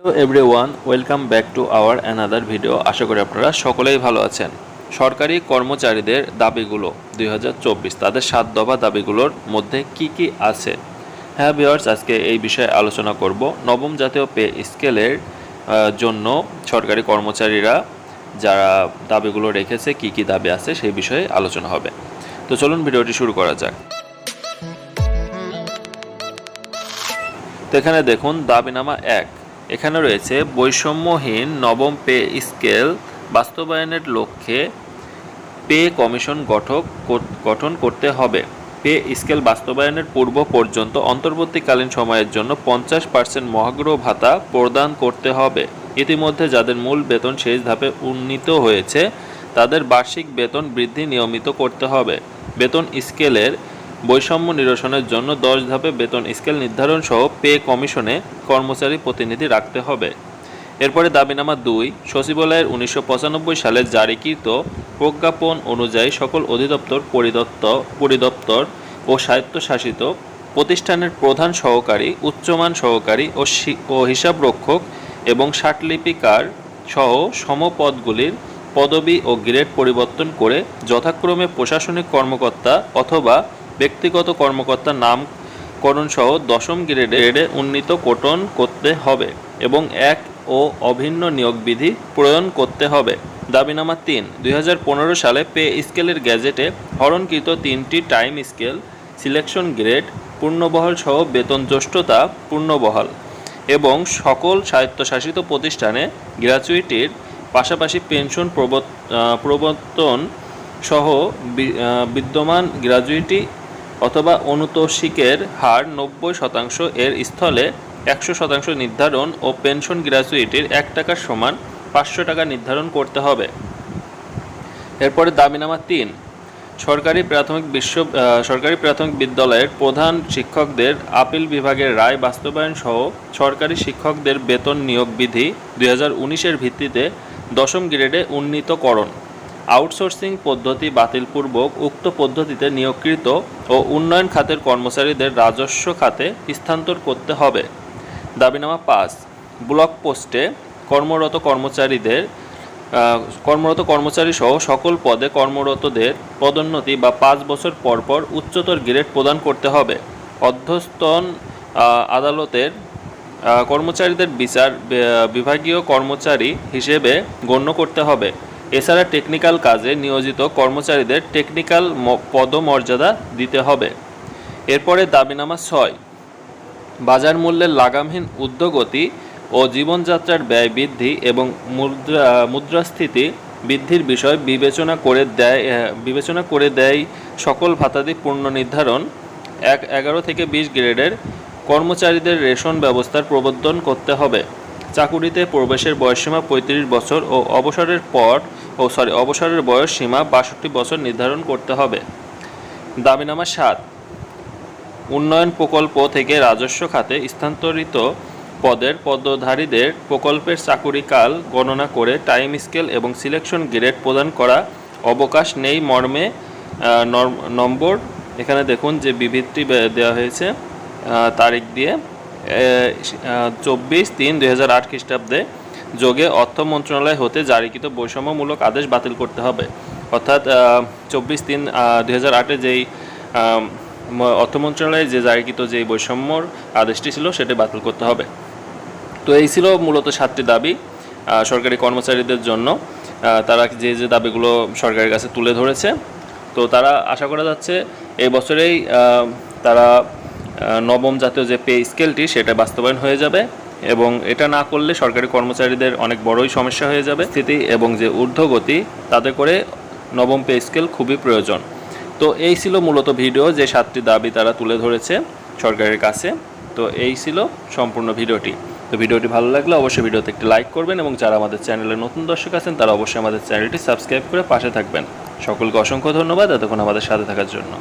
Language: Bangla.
Hello everyone, welcome back to our another video. আশা করি আপনারা সকলেই ভালো আছেন। সরকারি কর্মচারীদের দাবিগুলো 2024 তাদের 7 দফা দাবিগুলোর মধ্যে কি কি আছে? হ্যাঁ ভিউয়ার্স, আজকে এই বিষয়ে আলোচনা করব। নবম জাতীয় পে স্কেলের জন্য সরকারি কর্মচারীরা যারা দাবিগুলো রেখেছে, কি কি দাবি আছে সেই বিষয়ে আলোচনা হবে। তো চলুন ভিডিওটি শুরু করা যাক। তো এখানে দেখুন দাবিনামা 1। এখানে রয়েছে বৈষম্যহীন নবম পে স্কেল বাস্তবায়নের লক্ষ্যে পে কমিশন গঠন করতে হবে। পে স্কেল বাস্তবায়নের পূর্ব পর্যন্ত অন্তর্বর্তীকালীন সময়ের জন্য 50% মহার্ঘ ভাতা প্রদান করতে হবে। ইতিমধ্যে যাদের মূল বেতন শেষ ধাপে উন্নীত হয়েছে তাদের বার্ষিক বেতন বৃদ্ধি নিয়মিত করতে হবে। বেতন স্কেলের বৈষম্য নিরসনের জন্য 10 ধাপে বেতন স্কেল নির্ধারণ সহ পে কমিশনে কর্মচারী প্রতিনিধি রাখতে হবে। এরপরে দাবিনামা 2। সচিবালয়ের 1995 সালে জারিকৃত প্রজ্ঞাপন অনুযায়ী সকল অধিদপ্তর, পরিদপ্তর ও স্বায়ত্তশাসিত প্রতিষ্ঠানের প্রধান সহকারী, উচ্চমান সহকারী ও হিসাবরক্ষক এবং ষাটলিপিকার সহ সমপদগুলির পদবি ও গ্রেড পরিবর্তন করে যথাক্রমে প্রশাসনিক কর্মকর্তা অথবা ব্যক্তিগত কর্মকর্তার নামকরণ সহ 10ম গ্রেডে উন্নীতকরণ করতে হবে এবং এক ও অভিন্ন নিয়োগ বিধি প্রণয়ন করতে হবে। দাবিনামা 3। 2015 সালে পে স্কেলের গ্যাজেটে হরণকৃত 3টি টাইম স্কেল, সিলেকশন গ্রেড পূর্ণবহাল সহ বেতন জ্যেষ্ঠতা পূর্ণবহাল এবং সকল স্বায়ত্তশাসিত প্রতিষ্ঠানে গ্র্যাচুইটির পাশাপাশি পেনশন প্রবর্তন সহ বিদ্যমান গ্র্যাচুইটি অথবা অনুতোষিকের হার 90% এর স্থলে 100% নির্ধারণ ও পেনশন গ্র্যাচুইটির 1 টাকার সমান 500 টাকা নির্ধারণ করতে হবে। এরপরে দাবিনামা 3। সরকারি প্রাথমিক বিদ্যালয়ের প্রধান শিক্ষকদের আপিল বিভাগের রায় বাস্তবায়ন সহ সরকারি শিক্ষকদের বেতন নিয়োগ বিধি 2019-এর ভিত্তিতে 10ম গ্রেডে উন্নীতকরণ। আউটসোর্সিং পদ্ধতি বাতিলপূর্বক উক্ত পদ্ধতিতে নিয়োগকৃত ও উন্নয়ন খাতের কর্মচারীদের রাজস্ব খাতে স্থানান্তর করতে হবে। দাবিনামা 5। ব্লক পোস্টে কর্মরত কর্মচারী সহ সকল পদে কর্মরতদের পদোন্নতি বা 5 বছর পর পর উচ্চতর গ্রেড প্রদান করতে হবে। অধ্যস্তন আদালতের কর্মচারীদের বিচার বিভাগীয় কর্মচারী হিসেবে গণ্য করতে হবে। এছাড়া টেকনিক্যাল কাজে নিয়োজিত কর্মচারীদের টেকনিক্যাল পদমর্যাদা দিতে হবে। এরপরে দাবিনামা 6। বাজার মূল্যের লাগামহীন ঊর্ধ্বগতি ও জীবনযাত্রার ব্যয় বৃদ্ধি এবং মুদ্রাস্ফীতি বৃদ্ধির বিষয় বিবেচনা করে দেয় সকল ভাতাদি পুনর্নির্ধারণ 11 থেকে 20 গ্রেডের কর্মচারীদের রেশন ব্যবস্থার প্রবর্তন করতে হবে। চাকুরিতে প্রবেশের বয়সসীমা 35 বছর ও অবসরের বয়স সীমা 62 বছর নির্ধারণ করতে হবে। দাবিনামা 7। উন্নয়ন প্রকল্প থেকে রাজস্ব খাতে স্থানান্তরিত পদের পদধারীদের প্রকল্পের চাকুরিকাল গণনা করে টাইম স্কেল এবং সিলেকশন গ্রেড প্রদান করা অবকাশ নেই মর্মে নম্বর, এখানে দেখুন যে বিবৃতি দেওয়া হয়েছে তারিখ দিয়ে 24/3/2008 খ্রিস্টাব্দে যোগে অর্থ মন্ত্রণালয় হতে জারিকৃত বৈষম্যমূলক আদেশ বাতিল করতে হবে। অর্থাৎ 24/3/2008-এ যেই অর্থ মন্ত্রণালয়ে যে জারিকৃত যেই বৈষম্যর আদেশটি ছিল সেটি বাতিল করতে হবে। তো এই ছিল মূলত 7টি দাবি সরকারি কর্মচারীদের জন্য। তারা যে দাবিগুলো সরকারের কাছে তুলে ধরেছে, তো তারা আশা করা যাচ্ছে এই বছরেই তারা নবম জাতীয় যে পে স্কেলটি সেটা বাস্তবায়ন হয়ে যাবে এবং এটা না করলে সরকারি কর্মচারীদের অনেক বড়ই সমস্যা হয়ে যাবে। স্থিতি এবং যে ঊর্ধ্বগতি তাতে করে নবম পে স্কেল খুবই প্রয়োজন। তো এই ছিল মূলত ভিডিও, যে 7টি দাবি তারা তুলে ধরেছে সরকারের কাছে। তো এই ছিল সম্পূর্ণ ভিডিওটি। তো ভিডিওটি ভালো লাগলে অবশ্যই ভিডিওতে একটি লাইক করবেন এবং যারা আমাদের চ্যানেলে নতুন দর্শক আছেন তারা অবশ্যই আমাদের চ্যানেলটি সাবস্ক্রাইব করে পাশে থাকবেন। সকলকে অসংখ্য ধন্যবাদ এতক্ষণ আমাদের সাথে থাকার জন্য।